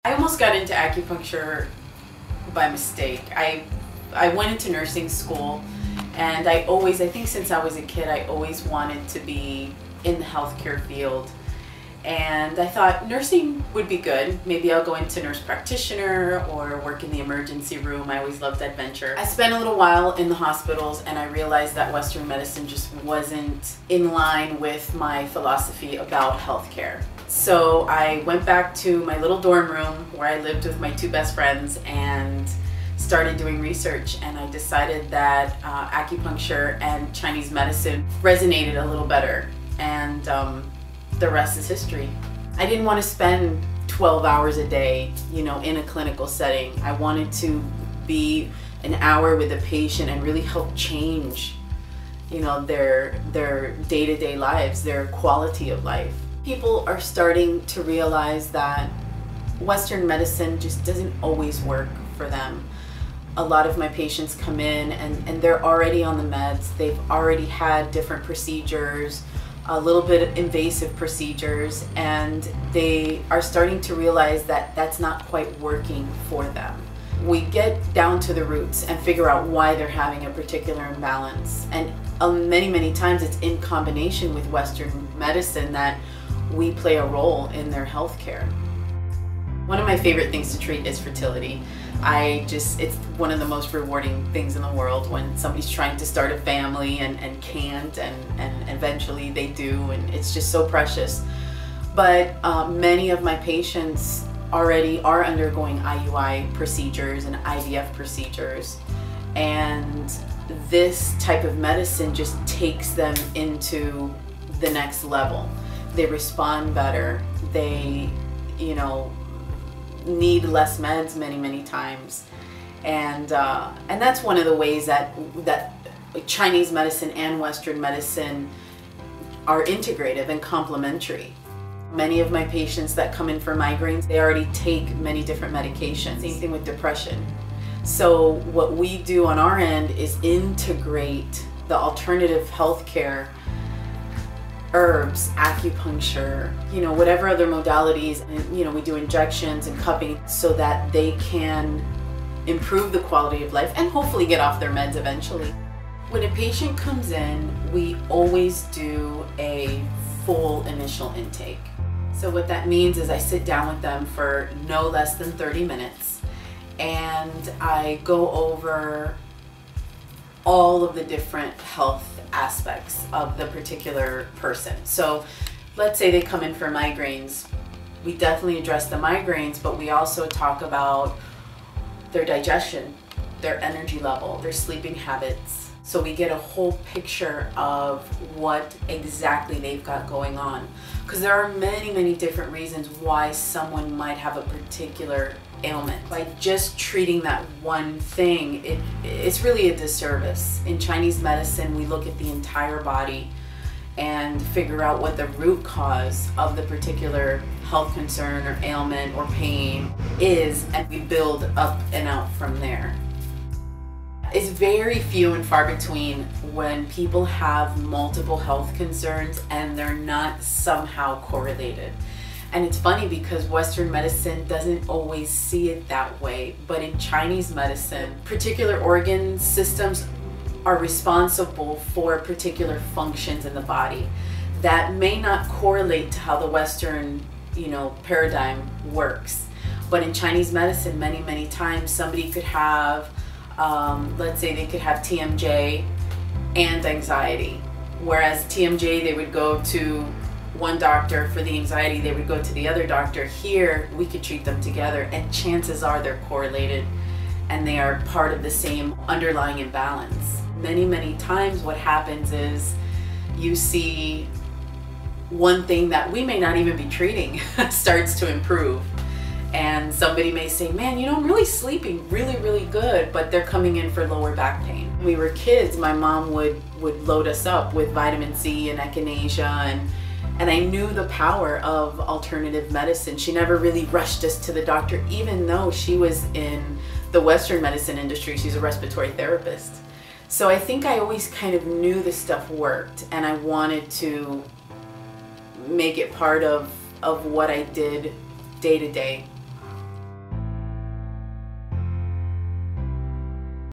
I almost got into acupuncture by mistake. I went into nursing school, and I think since I was a kid, I always wanted to be in the healthcare field. And I thought nursing would be good. Maybe I'll go into nurse practitioner or work in the emergency room. I always loved adventure. I spent a little while in the hospitals, and I realized that Western medicine just wasn't in line with my philosophy about healthcare. So I went back to my little dorm room where I lived with my two best friends and started doing research, and I decided that acupuncture and Chinese medicine resonated a little better, and the rest is history. I didn't want to spend 12 hours a day, in a clinical setting. I wanted to be an hour with a patient and really help change, their day-to-day lives, their quality of life. People are starting to realize that Western medicine just doesn't always work for them. A lot of my patients come in and they're already on the meds. They've already had different procedures, a little bit invasive procedures, and they are starting to realize that that's not quite working for them. We get down to the roots and figure out why they're having a particular imbalance. And many times it's in combination with Western medicine that we play a role in their health care. One of my favorite things to treat is fertility. It's one of the most rewarding things in the world when somebody's trying to start a family and can't, and eventually they do, and it's just so precious. But many of my patients already are undergoing IUI procedures and IVF procedures, and this type of medicine just takes them into the next level. They respond better. They, need less meds many times, and that's one of the ways that Chinese medicine and Western medicine are integrative and complementary. Many of my patients that come in for migraines, they already take many different medications. Same thing with depression. So what we do on our end is integrate the alternative healthcare, herbs, acupuncture, whatever other modalities, and we do injections and cupping so that they can improve the quality of life and hopefully get off their meds eventually. When a patient comes in, we always do a full initial intake. So what that means is I sit down with them for no less than 30 minutes, and I go over all of the different health aspects of the particular person. So let's say they come in for migraines. We definitely address the migraines, but we also talk about their digestion, their energy level, their sleeping habits. So we get a whole picture of what exactly they've got going on. Because there are many different reasons why someone might have a particular ailment. By just treating that one thing, it's really a disservice. In Chinese medicine, we look at the entire body and figure out what the root cause of the particular health concern or ailment or pain is, and we build up and out from there. It's very few and far between when people have multiple health concerns and they're not somehow correlated. And it's funny because Western medicine doesn't always see it that way, but in Chinese medicine, particular organ systems are responsible for particular functions in the body that may not correlate to how the Western, paradigm works. But in Chinese medicine, many times somebody could have, let's say they could have TMJ and anxiety, whereas TMJ, they would go to one doctor for the anxiety, they would go to the other doctor. Here, we could treat them together, and chances are they're correlated and they are part of the same underlying imbalance. Many times what happens is you see one thing that we may not even be treating starts to improve. And somebody may say, man, I'm really sleeping really good, but they're coming in for lower back pain. When we were kids, my mom would load us up with vitamin C and echinacea, and I knew the power of alternative medicine. She never really rushed us to the doctor, even though she was in the Western medicine industry. She's a respiratory therapist. So I think I always kind of knew this stuff worked, and I wanted to make it part of what I did day to day.